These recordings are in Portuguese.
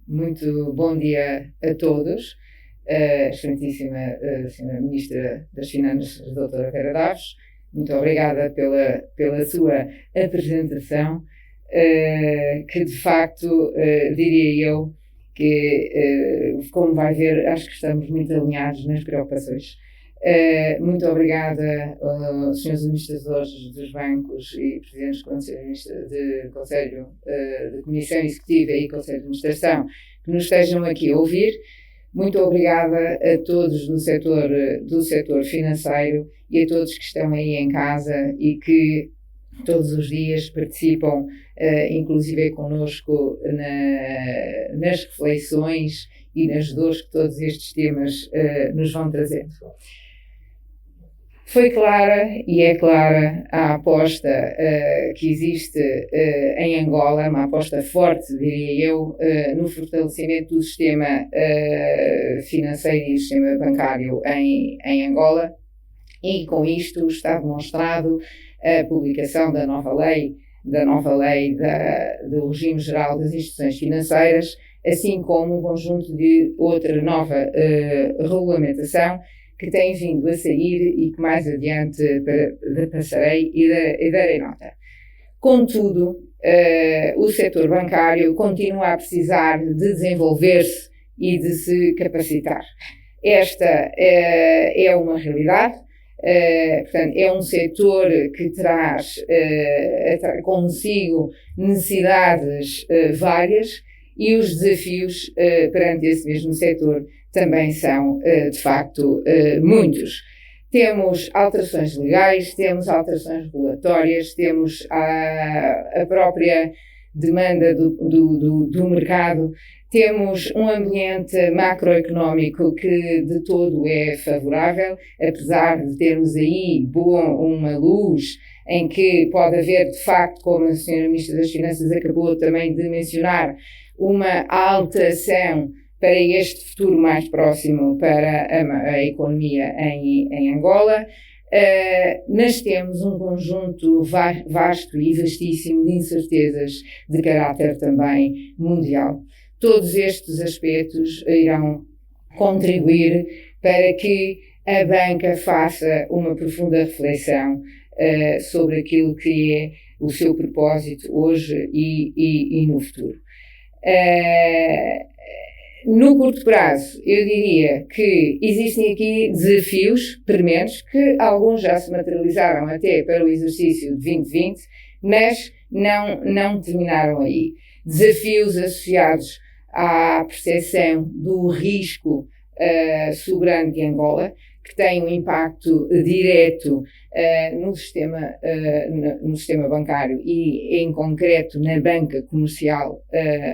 Muito bom dia a todos. Excelentíssima Senhora Ministra das Finanças, Doutora Vera Daves, muito obrigada pela sua apresentação, que de facto, diria eu, que como vai ver, acho que estamos muito alinhados nas preocupações. Muito obrigada aos senhores administradores dos bancos e presidentes de Conselho de Comissão Executiva e Conselho de Administração que nos estejam aqui a ouvir. Muito obrigada a todos do setor financeiro e a todos que estão aí em casa e que todos os dias participam, inclusive connosco, nas reflexões e nas dores que todos estes temas nos vão trazendo. Foi clara e é clara a aposta que existe em Angola, uma aposta forte, diria eu, no fortalecimento do sistema financeiro e do sistema bancário em Angola, e com isto está demonstrado a publicação da nova lei do regime geral das instituições financeiras, assim como um conjunto de outra nova regulamentação que tem vindo a sair e que mais adiante passarei e darei nota. Contudo, o setor bancário continua a precisar de desenvolver-se e de se capacitar. Esta é uma realidade, portanto, é um setor que traz consigo necessidades várias e os desafios perante esse mesmo setor também são, de facto, muitos. Temos alterações legais, temos alterações regulatórias, temos a própria demanda do mercado, temos um ambiente macroeconómico que de todo é favorável, apesar de termos aí uma luz em que pode haver, de facto, como a Sra. Ministra das Finanças acabou também de mencionar, uma alteração para este futuro mais próximo para a economia em Angola, mas temos um conjunto vasto e vastíssimo de incertezas de caráter também mundial. Todos estes aspectos irão contribuir para que a banca faça uma profunda reflexão sobre aquilo que é o seu propósito hoje e no futuro. No curto prazo, eu diria que existem aqui desafios prementes, que alguns já se materializaram até para o exercício de 2020, mas não terminaram aí. Desafios associados à percepção do risco soberano de Angola, que tem um impacto direto no sistema bancário e, em concreto, na banca comercial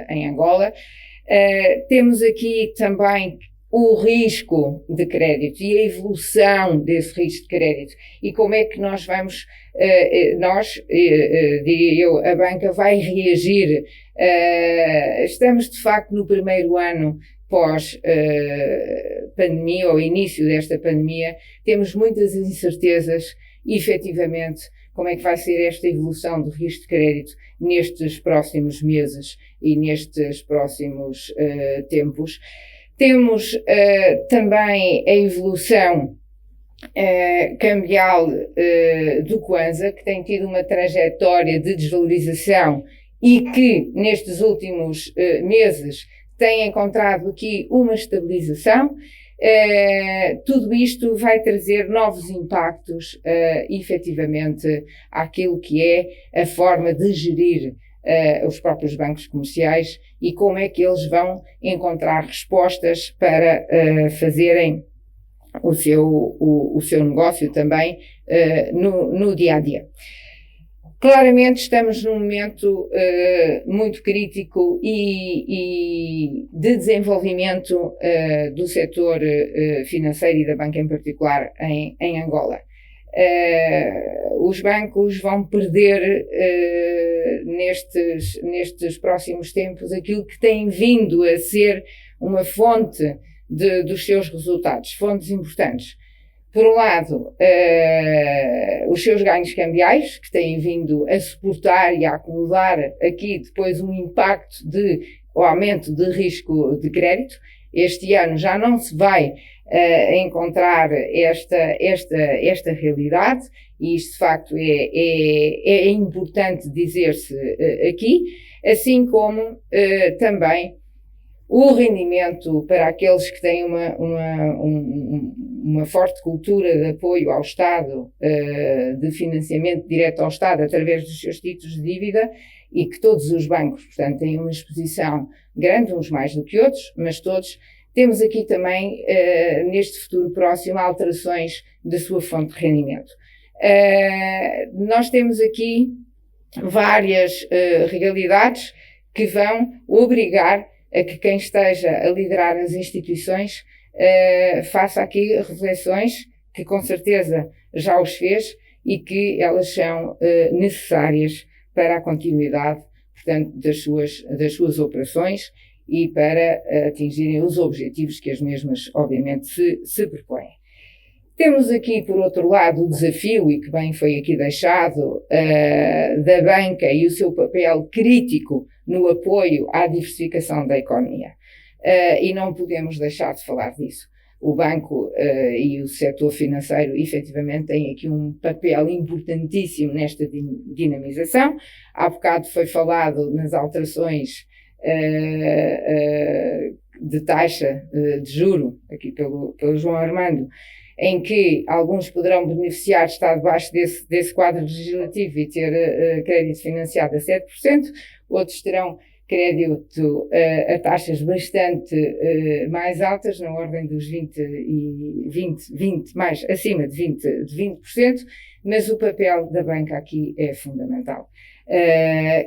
em Angola. Temos aqui também o risco de crédito e a evolução desse risco de crédito e como é que nós vamos, diria eu, a banca vai reagir. Estamos, de facto, no primeiro ano pós-pandemia, ou início desta pandemia, temos muitas incertezas e, efetivamente, como é que vai ser esta evolução do risco de crédito nestes próximos meses e nestes próximos tempos. Temos também a evolução cambial do Kwanza, que tem tido uma trajetória de desvalorização e que nestes últimos meses tem encontrado aqui uma estabilização. Tudo isto vai trazer novos impactos, efetivamente, àquilo que é a forma de gerir os próprios bancos comerciais e como é que eles vão encontrar respostas para fazerem o seu negócio também no dia a dia. Claramente estamos num momento muito crítico e de desenvolvimento do setor financeiro e da banca em particular em Angola. Os bancos vão perder nestes próximos tempos aquilo que tem vindo a ser uma fonte dos seus resultados, fontes importantes. Por um lado, os seus ganhos cambiais, que têm vindo a suportar e a acumular aqui depois um impacto de o aumento de risco de crédito. Este ano já não se vai encontrar esta realidade, e isto de facto é importante dizer-se aqui, assim como também o rendimento para aqueles que têm uma forte cultura de apoio ao Estado, de financiamento direto ao Estado através dos seus títulos de dívida, e que todos os bancos, portanto, têm uma exposição grande, uns mais do que outros, mas todos. Temos aqui também, neste futuro próximo, alterações da sua fonte de rendimento. Nós temos aqui várias realidades que vão obrigar a que quem esteja a liderar as instituições faça aqui reflexões que com certeza já os fez e que elas são necessárias para a continuidade, portanto, das suas operações e para atingirem os objetivos que as mesmas, obviamente, se propõem. Temos aqui, por outro lado, o desafio, e que bem foi aqui deixado, da banca e o seu papel crítico no apoio à diversificação da economia. E não podemos deixar de falar disso. O banco e o setor financeiro, efetivamente, têm aqui um papel importantíssimo nesta dinamização. Há bocado foi falado nas alterações de taxa de juro, aqui pelo João Armando, em que alguns poderão beneficiar de estar debaixo desse quadro legislativo e ter crédito financiado a 7%, outros terão crédito a taxas bastante mais altas, na ordem dos 20, mais acima de 20%, mas o papel da banca aqui é fundamental.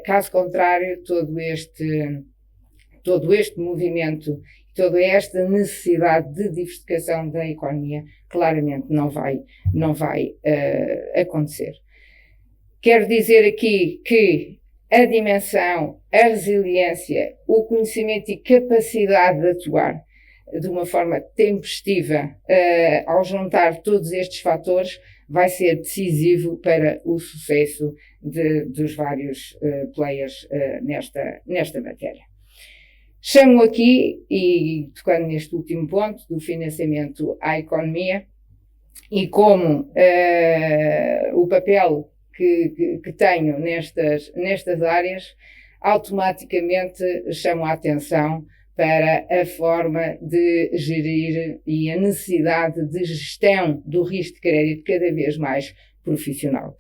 Caso contrário, todo este movimento, toda esta necessidade de diversificação da economia, claramente não vai acontecer. Quero dizer aqui que a dimensão, a resiliência, o conhecimento e capacidade de atuar de uma forma tempestiva ao juntar todos estes fatores vai ser decisivo para o sucesso dos vários players nesta matéria. Chamo aqui, e tocando neste último ponto, do financiamento à economia e como o papel que tenho nestas áreas, automaticamente chamo a atenção para a forma de gerir e a necessidade de gestão do risco de crédito cada vez mais profissional.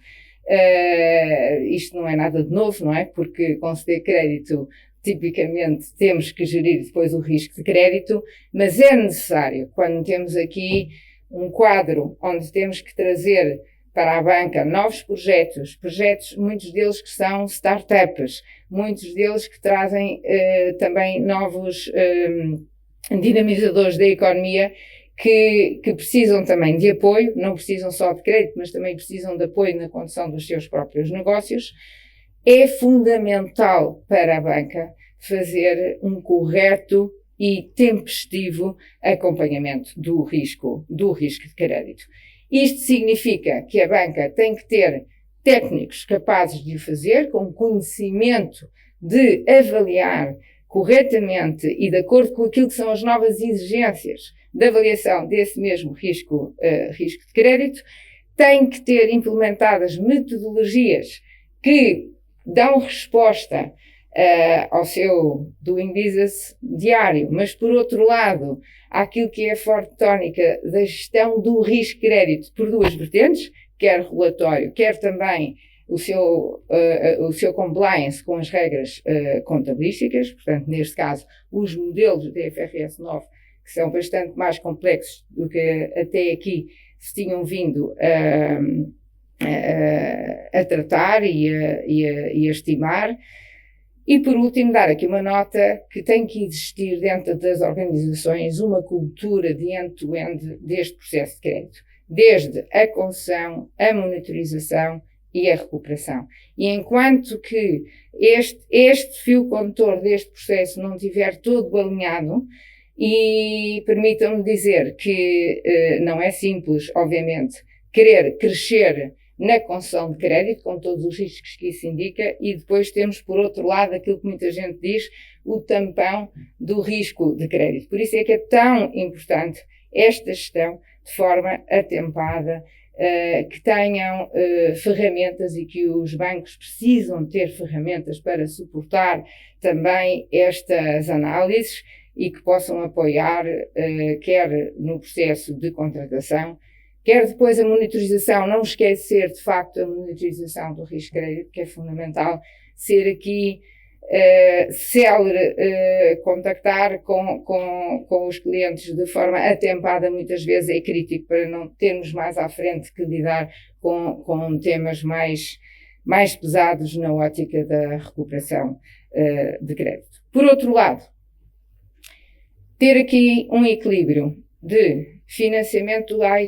Isto não é nada de novo, não é? Porque conceder crédito, tipicamente, temos que gerir depois o risco de crédito, mas é necessário, quando temos aqui um quadro onde temos que trazer para a banca novos projetos, muitos deles que são startups, muitos deles que trazem também novos dinamizadores da economia que precisam também de apoio, não precisam só de crédito, mas também precisam de apoio na condução dos seus próprios negócios. É fundamental para a banca fazer um correto e tempestivo acompanhamento do risco de crédito. Isto significa que a banca tem que ter técnicos capazes de o fazer, com conhecimento de avaliar corretamente e de acordo com aquilo que são as novas exigências da avaliação desse mesmo risco de crédito, tem que ter implementadas metodologias que dão resposta ao seu doing business diário, mas por outro lado, àquilo que é a forte tónica da gestão do risco de crédito por duas vertentes, quer relatório, quer também o seu compliance com as regras contabilísticas, portanto, neste caso, os modelos da IFRS 9, que são bastante mais complexos do que até aqui se tinham vindo a tratar e a estimar. E, por último, dar aqui uma nota que tem que existir dentro das organizações uma cultura de end-to-end deste processo de crédito, desde a concessão, a monitorização e a recuperação. E enquanto que este fio condutor deste processo não estiver todo alinhado, e permitam-me dizer que não é simples, obviamente, querer crescer na concessão de crédito, com todos os riscos que isso indica, e depois temos, por outro lado, aquilo que muita gente diz, o tampão do risco de crédito. Por isso é que é tão importante esta gestão de forma atempada, que tenham ferramentas, e que os bancos precisam ter ferramentas para suportar também estas análises e que possam apoiar, quer no processo de contratação, quer depois a monitorização. Não esquecer, de facto, a monitorização do risco de crédito, que é fundamental, ser aqui célere, contactar com os clientes de forma atempada. Muitas vezes é crítico para não termos mais à frente que lidar com temas mais pesados na ótica da recuperação de crédito. Por outro lado, ter aqui um equilíbrio de financiamento à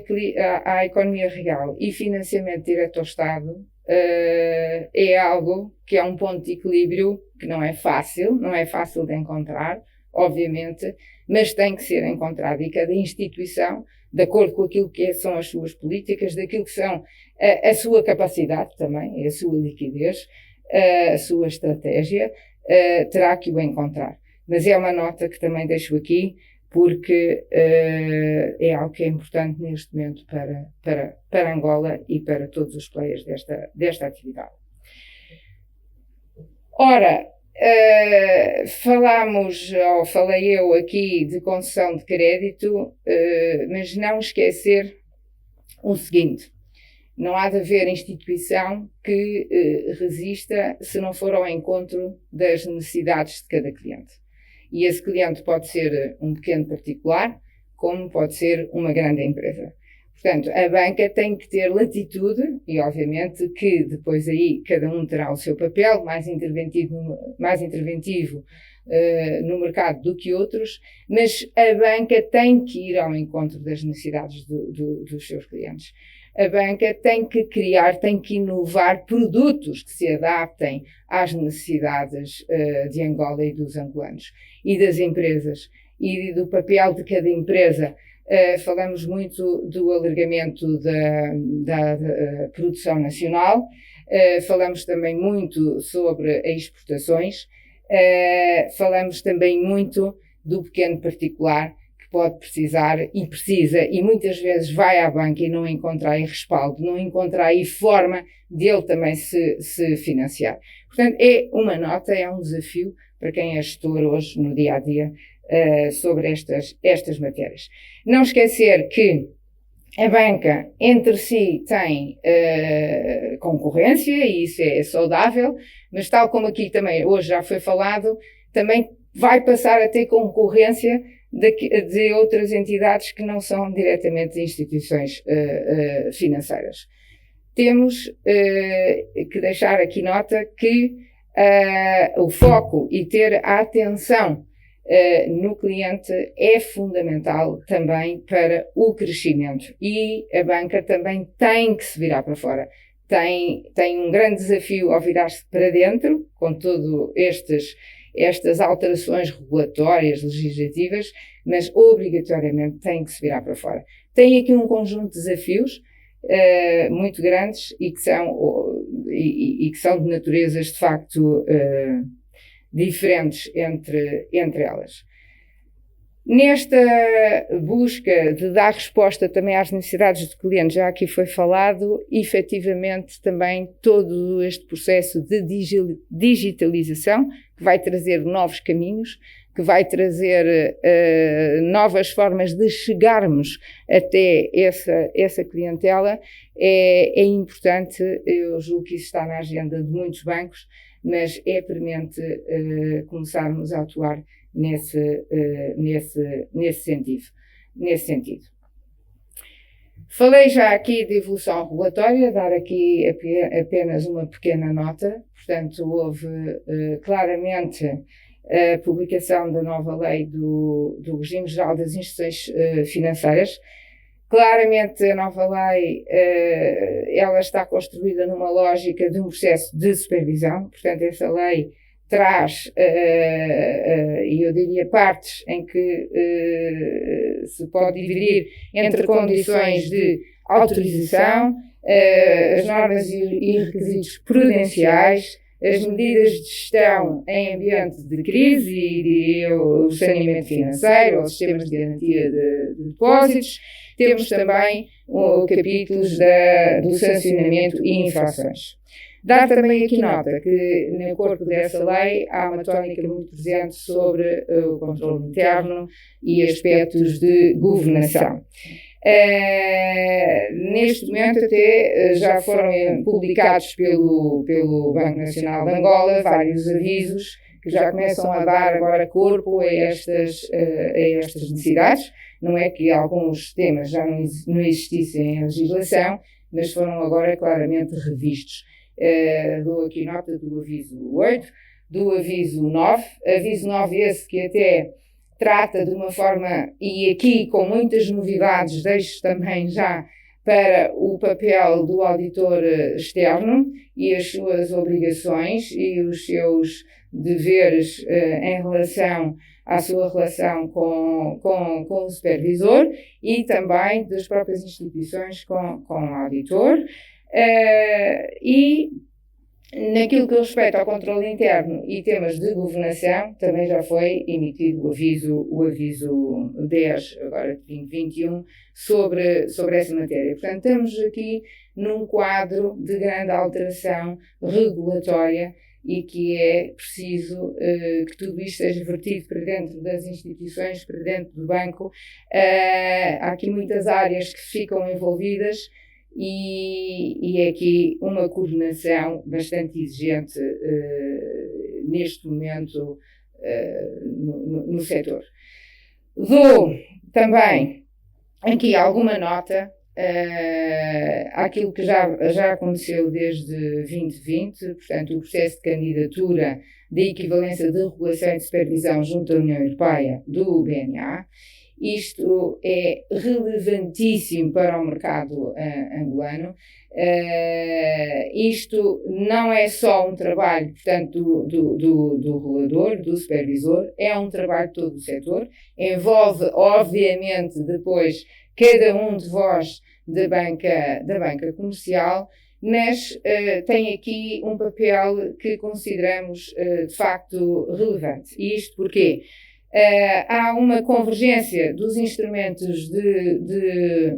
economia real e financiamento direto ao Estado é algo que é um ponto de equilíbrio que não é fácil de encontrar, obviamente, mas tem que ser encontrado, e cada instituição, de acordo com aquilo que são as suas políticas, daquilo que são a sua capacidade também, a sua liquidez, a sua estratégia, terá que o encontrar. Mas é uma nota que também deixo aqui, porque é algo que é importante neste momento para Angola e para todos os players desta atividade. Ora, falei eu aqui de concessão de crédito, mas não esquecer o seguinte: não há de haver instituição que resista se não for ao encontro das necessidades de cada cliente. E esse cliente pode ser um pequeno particular, como pode ser uma grande empresa. Portanto, a banca tem que ter latitude, e obviamente que depois aí cada um terá o seu papel mais interventivo no mercado do que outros, mas a banca tem que ir ao encontro das necessidades dos seus clientes. A banca tem que criar, tem que inovar produtos que se adaptem às necessidades de Angola e dos angolanos e das empresas, e do papel de cada empresa. Falamos muito do alargamento da produção nacional, falamos também muito sobre exportações, falamos também muito do pequeno particular, que pode precisar e precisa, e muitas vezes vai à banca e não encontra aí respaldo, não encontra aí forma de ele também se financiar. Portanto, é uma nota, é um desafio para quem é gestor hoje, no dia a dia, sobre estas matérias. Não esquecer que a banca entre si tem concorrência, e isso é saudável, mas tal como aqui também hoje já foi falado, também vai passar a ter concorrência de outras entidades que não são diretamente instituições financeiras. Temos que deixar aqui nota que o foco e ter a atenção no cliente é fundamental também para o crescimento, e a banca também tem que se virar para fora. Tem um grande desafio ao virar-se para dentro, com todo estas alterações regulatórias, legislativas, mas obrigatoriamente tem que se virar para fora. Tem aqui um conjunto de desafios muito grandes e que são de naturezas de facto diferentes entre elas. Nesta busca de dar resposta também às necessidades do cliente, já aqui foi falado, efetivamente também todo este processo de digitalização, que vai trazer novos caminhos, que vai trazer novas formas de chegarmos até essa clientela, é importante. Eu julgo que isso está na agenda de muitos bancos, mas é premente começarmos a atuar nesse sentido. Falei já aqui de evolução regulatória, dar aqui apenas uma pequena nota. Portanto, houve claramente a publicação da nova lei do Regime Geral das Instituições Financeiras. Claramente a nova lei ela está construída numa lógica de um processo de supervisão. Portanto, essa lei traz, e eu diria partes em que se pode dividir entre condições de autorização, as normas e requisitos prudenciais, as medidas de gestão em ambiente de crise e, diria eu, o saneamento financeiro, os sistemas de garantia de depósitos. Temos também capítulos do sancionamento e infrações. Dar também aqui nota que no corpo dessa lei há uma tónica muito presente sobre o controle interno e aspectos de governação. Neste momento até já foram publicados pelo Banco Nacional de Angola vários avisos que já começam a dar agora corpo a estas necessidades. Não é que alguns temas já não existissem em legislação, mas foram agora claramente revistos. Dou aqui nota do aviso 8, do aviso 9. Aviso 9 esse que até trata de uma forma, e aqui com muitas novidades, deixo também já para o papel do auditor externo e as suas obrigações e os seus deveres em relação à sua relação com o supervisor e também das próprias instituições com o auditor. E naquilo que respeita ao controle interno e temas de governação, também já foi emitido o aviso 10, agora de 2021, sobre essa matéria. Portanto, estamos aqui num quadro de grande alteração regulatória e que é preciso que tudo isto seja vertido para dentro das instituições, para dentro do banco. Há aqui muitas áreas que ficam envolvidas e é aqui uma coordenação bastante exigente neste momento no setor. Dou também aqui alguma nota àquilo que já aconteceu desde 2020, portanto, o processo de candidatura de equivalência de regulação e de supervisão junto à União Europeia do BNA. Isto é relevantíssimo para o mercado angolano. Isto não é só um trabalho, portanto, do regulador, do supervisor, é um trabalho de todo o setor. Envolve, obviamente, depois cada um de vós da banca comercial, mas tem aqui um papel que consideramos de facto relevante. E isto porquê? Há uma convergência dos instrumentos de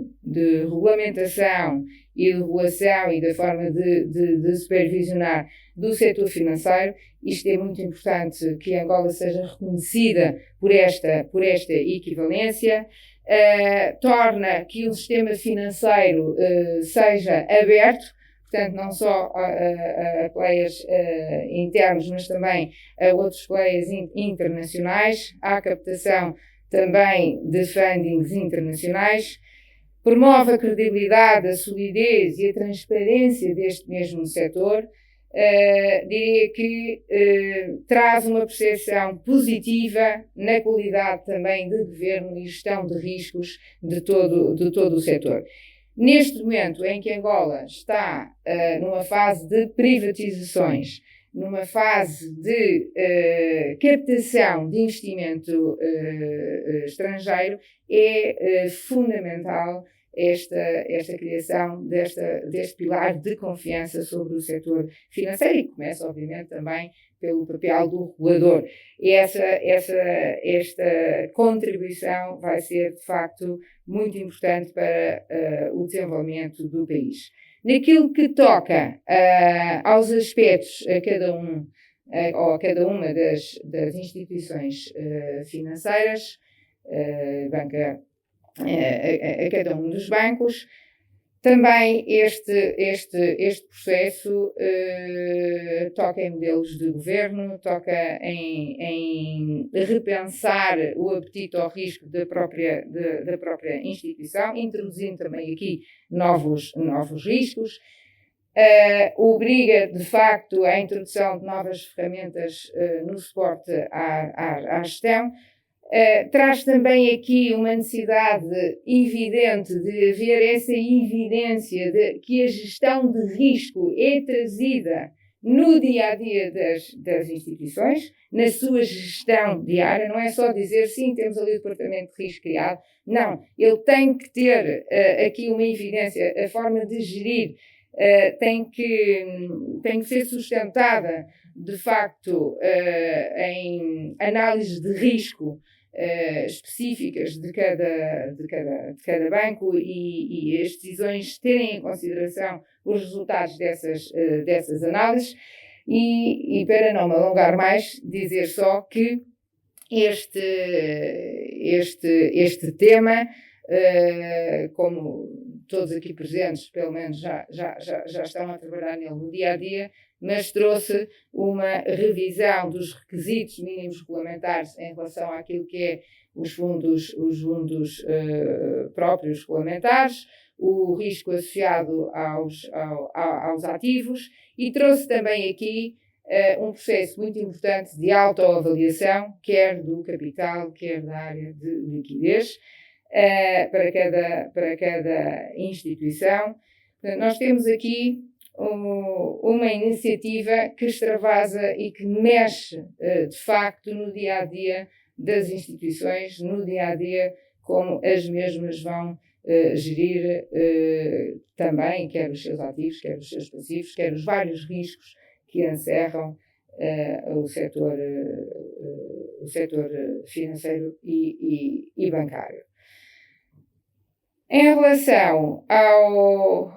regulamentação e de regulação e da forma de supervisionar do setor financeiro. Isto é muito importante que Angola seja reconhecida por esta equivalência. Torna que o sistema financeiro seja aberto, portanto, não só a players internos, mas também a outros players internacionais, à captação também de fundings internacionais, promove a credibilidade, a solidez e a transparência deste mesmo setor. Diria que traz uma percepção positiva na qualidade também de governo e gestão de riscos de todo o setor. Neste momento em que Angola está numa fase de privatizações, numa fase de captação de investimento estrangeiro, é fundamental esta criação deste pilar de confiança sobre o setor financeiro e começa, obviamente, também pelo papel do regulador. E esta contribuição vai ser, de facto, muito importante para o desenvolvimento do país. Naquilo que toca aos aspectos a cada uma das instituições financeiras, banca, a cada um dos bancos, também este processo toca em modelos de governo, toca em repensar o apetite ao risco da própria instituição, introduzindo também aqui novos riscos. Obriga, de facto, a introdução de novas ferramentas no suporte à gestão. Traz também aqui uma necessidade evidente de haver essa evidência de que a gestão de risco é trazida no dia-a-dia das instituições, na sua gestão diária. Não é só dizer, sim, temos ali o departamento de risco criado. Não, ele tem que ter aqui uma evidência, a forma de gerir tem que ser sustentada, de facto, em análises de risco específicas de cada banco e as decisões terem em consideração os resultados dessas análises. E para não me alongar mais, dizer só que este tema, como todos aqui presentes, pelo menos já estão a trabalhar nele no dia-a-dia, mas trouxe uma revisão dos requisitos mínimos regulamentares em relação àquilo que é os fundos próprios regulamentares, o risco associado aos ativos, e trouxe também aqui um processo muito importante de autoavaliação, quer do capital, quer da área de liquidez, para cada instituição. Portanto, nós temos aqui uma iniciativa que extravasa e que mexe, de facto, no dia-a-dia das instituições, no dia-a-dia como as mesmas vão gerir também, quer os seus ativos, quer os seus passivos, quer os vários riscos que encerram o setor financeiro e bancário. Em relação ao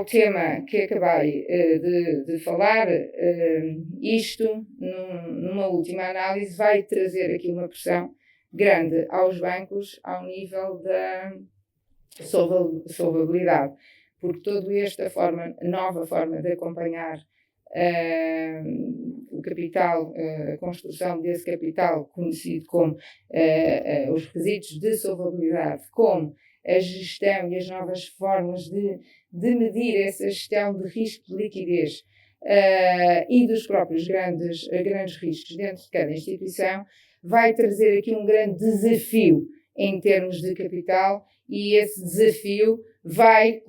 tema que acabei de falar, isto, numa última análise, vai trazer aqui uma pressão grande aos bancos ao nível da solvabilidade, porque toda esta nova forma de acompanhar o capital, a construção desse capital, conhecido como os requisitos de solvabilidade, como a gestão e as novas formas de medir essa gestão de risco de liquidez e dos próprios grandes riscos dentro de cada instituição, vai trazer aqui um grande desafio em termos de capital, e esse desafio vai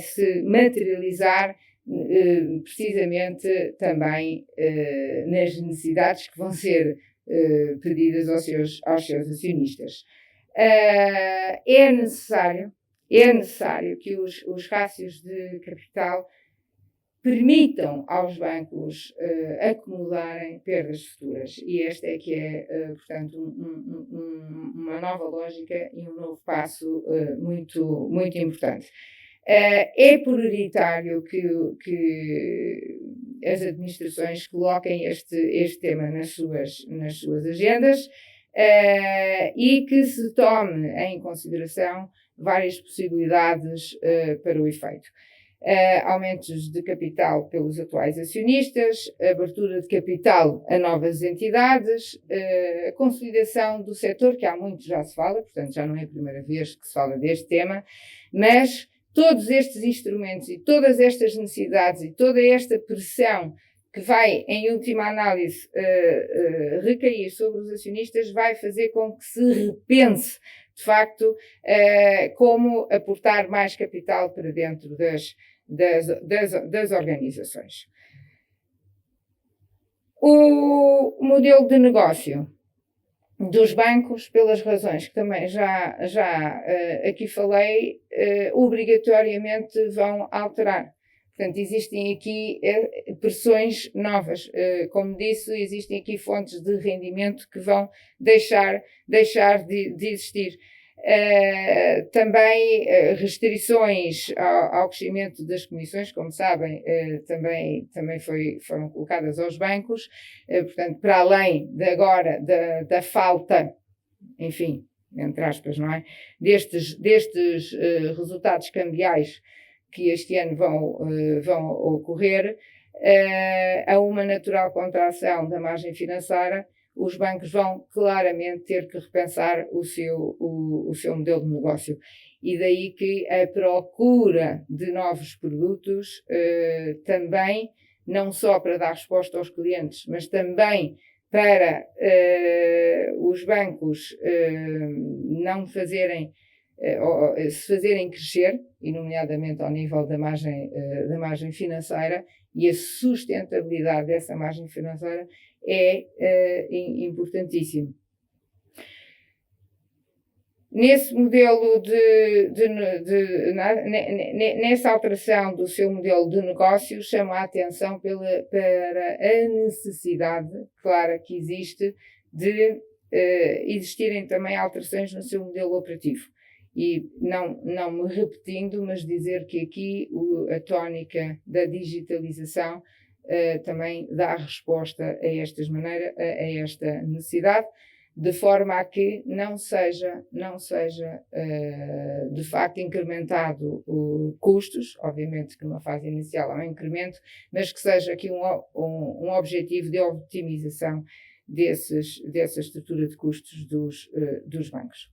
se materializar precisamente também nas necessidades que vão ser pedidas aos seus acionistas. É necessário que os rácios de capital permitam aos bancos acumularem perdas futuras, e esta é que é, portanto, uma nova lógica e um novo passo muito, muito importante. É prioritário que as administrações coloquem este tema nas suas agendas e que se tome em consideração várias possibilidades para o efeito. Aumentos de capital pelos atuais acionistas, abertura de capital a novas entidades, a consolidação do setor, que há muito já se fala, portanto já não é a primeira vez que se fala deste tema, mas todos estes instrumentos e todas estas necessidades e toda esta pressão que vai, em última análise, recair sobre os acionistas, vai fazer com que se repense, de facto, como aportar mais capital para dentro das organizações. O modelo de negócio dos bancos, pelas razões que também já aqui falei, obrigatoriamente vão alterar. Portanto, existem aqui pressões novas. Como disse, existem aqui fontes de rendimento que vão deixar de existir. Também restrições ao crescimento das comissões, como sabem, também foram colocadas aos bancos. Portanto, para além da falta, enfim, entre aspas, não é? Destes resultados cambiais que este ano vão ocorrer, a uma natural contração da margem financeira, os bancos vão claramente ter que repensar o seu modelo de negócio. E daí que a procura de novos produtos também, não só para dar resposta aos clientes, mas também para os bancos não fazerem se fazerem crescer, e nomeadamente ao nível da margem financeira, e a sustentabilidade dessa margem financeira é importantíssimo. Nesse modelo nessa alteração do seu modelo de negócio, chama a atenção para a necessidade clara que existe de existirem também alterações no seu modelo operativo. E não me repetindo, mas dizer que aqui a tónica da digitalização também dá resposta a esta necessidade, de forma a que não seja de facto incrementado custos, obviamente que numa fase inicial há um incremento, mas que seja aqui um objetivo de optimização dessa estrutura de custos dos bancos.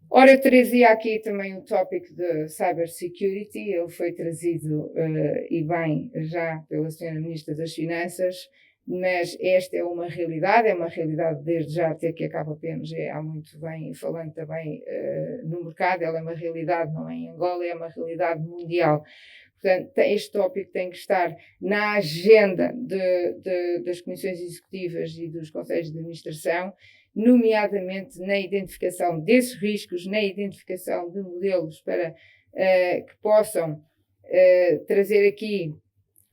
Ora, eu trazia aqui também o tópico de cybersecurity. Ele foi trazido e bem já pela Sra. Ministra das Finanças, mas esta é uma realidade desde já, até que a KPMG há muito bem falando também no mercado. Ela é uma realidade não é em Angola, é uma realidade mundial. Portanto, este tópico tem que estar na agenda das comissões executivas e dos conselhos de administração, nomeadamente na identificação desses riscos, na identificação de modelos para que possam trazer aqui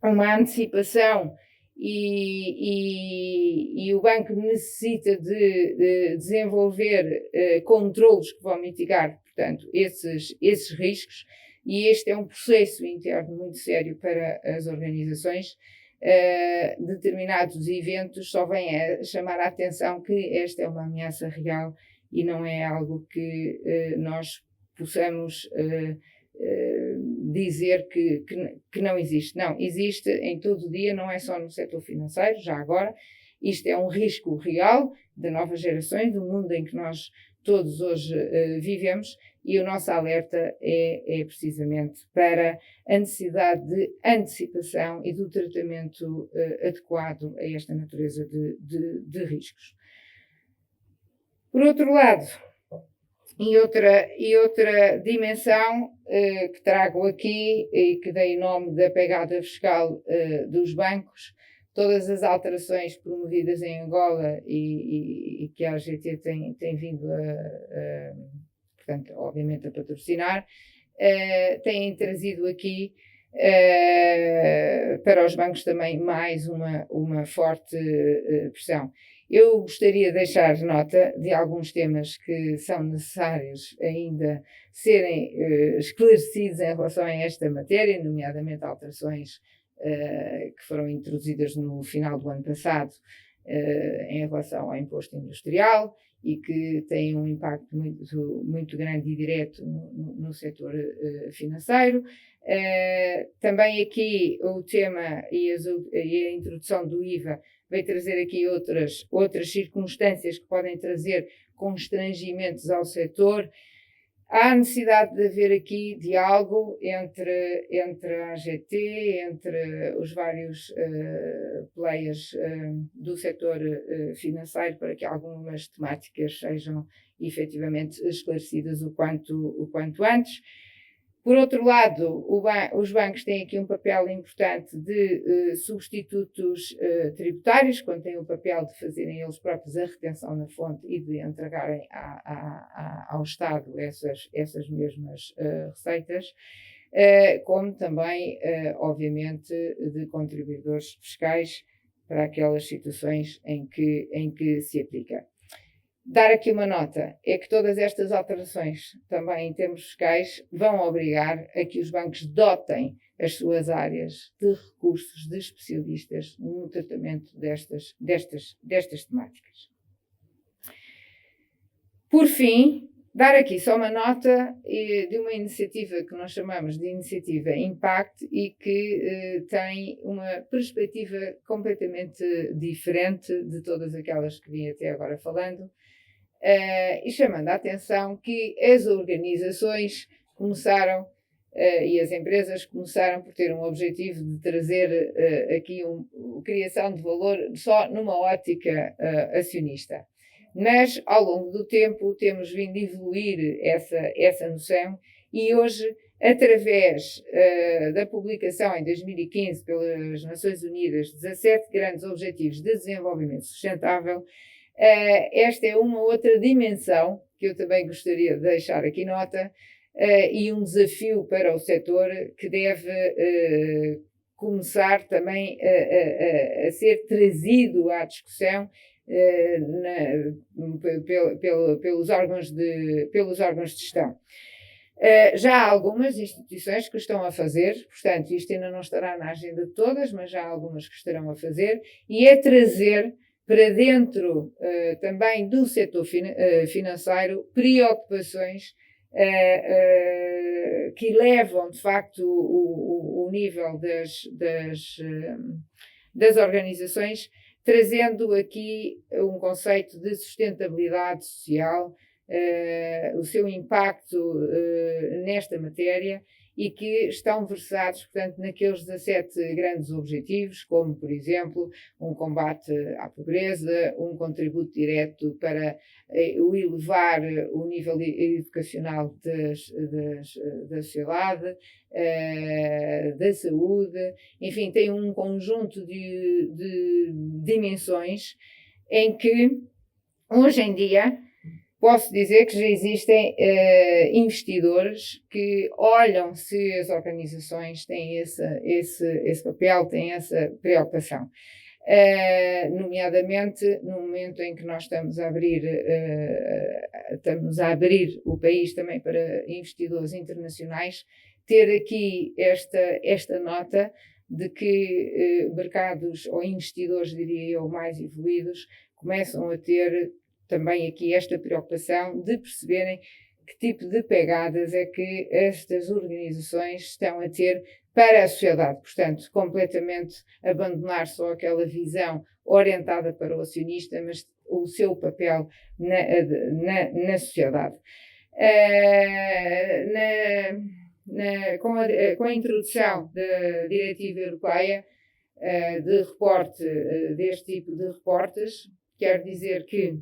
uma antecipação, e o banco necessita de desenvolver controlos que vão mitigar, portanto, esses riscos, e este é um processo interno muito sério para as organizações. Determinados eventos só vêm a chamar a atenção que esta é uma ameaça real e não é algo que nós possamos dizer que não existe. Não, existe em todo o dia, não é só no setor financeiro, já agora. Isto é um risco real de novas gerações, do mundo em que nós todos hoje vivemos, e o nosso alerta é precisamente para a necessidade de antecipação e do tratamento adequado a esta natureza de riscos. Por outro lado, e outra dimensão que trago aqui e que dei nome da pegada fiscal dos bancos, todas as alterações promovidas em Angola e que a AGT tem vindo portanto, obviamente a patrocinar, têm trazido aqui para os bancos também mais uma forte pressão. Eu gostaria de deixar nota de alguns temas que são necessários ainda serem esclarecidos em relação a esta matéria, nomeadamente alterações que foram introduzidas no final do ano passado em relação ao imposto industrial e que têm um impacto muito grande e direto no setor financeiro. Também aqui o tema e a introdução do IVA veio trazer aqui outras circunstâncias que podem trazer constrangimentos ao setor. Há necessidade de haver aqui diálogo entre a AGT, entre os vários players do setor financeiro, para que algumas temáticas sejam efetivamente esclarecidas o quanto antes. Por outro lado, os bancos têm aqui um papel importante de substitutos tributários, quando têm o papel de fazerem eles próprios a retenção na fonte e de entregarem ao Estado essas mesmas receitas, como também, obviamente, de contribuidores fiscais para aquelas situações em que se aplica. Dar aqui uma nota, é que todas estas alterações, também em termos fiscais, vão obrigar a que os bancos dotem as suas áreas de recursos de especialistas no tratamento destas temáticas. Por fim, dar aqui só uma nota de uma iniciativa que nós chamamos de Iniciativa Impact e que tem uma perspectiva completamente diferente de todas aquelas que vim até agora falando. E chamando a atenção que as organizações começaram e as empresas começaram por ter um objetivo de trazer aqui criação de valor só numa ótica acionista. Mas, ao longo do tempo, temos vindo a evoluir essa noção e hoje, através da publicação em 2015 pelas Nações Unidas, 17 grandes objetivos de desenvolvimento sustentável, esta é uma outra dimensão que eu também gostaria de deixar aqui nota e um desafio para o setor que deve começar também a ser trazido à discussão pelos órgãos de gestão. Já há algumas instituições que estão a fazer, portanto, isto ainda não estará na agenda de todas, mas já há algumas que estarão a fazer, e é trazer para dentro também do setor financeiro preocupações que levam, de facto, o nível das organizações, trazendo aqui um conceito de sustentabilidade social, o seu impacto nesta matéria e que estão versados, portanto, naqueles 17 grandes objetivos, como, por exemplo, um combate à pobreza, um contributo direto para o elevar o nível educacional da sociedade, da saúde, enfim, tem um conjunto de dimensões em que, hoje em dia, posso dizer que já existem investidores que olham se as organizações têm esse papel, têm essa preocupação. Nomeadamente, no momento em que nós estamos a abrir o país também para investidores internacionais, ter aqui esta nota de que mercados ou investidores, diria eu, mais evoluídos, começam a ter também aqui esta preocupação de perceberem que tipo de pegadas é que estas organizações estão a ter para a sociedade. Portanto, completamente abandonar só aquela visão orientada para o acionista, mas o seu papel na sociedade. Com a introdução da Diretiva Europeia de reporte, deste tipo de reportes, quero dizer que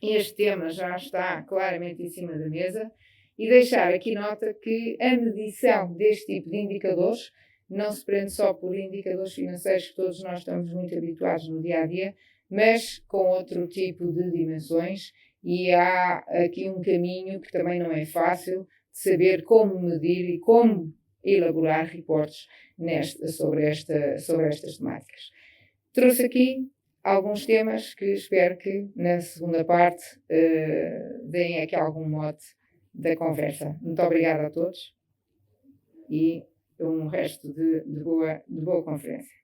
este tema já está claramente em cima da mesa e deixar aqui nota que a medição deste tipo de indicadores não se prende só por indicadores financeiros que todos nós estamos muito habituados no dia-a-dia, mas com outro tipo de dimensões e há aqui um caminho que também não é fácil de saber como medir e como elaborar reportes sobre estas temáticas. Trouxe aqui alguns temas que espero que na segunda parte deem aqui algum mote da conversa. Muito obrigada a todos e um resto de boa conferência.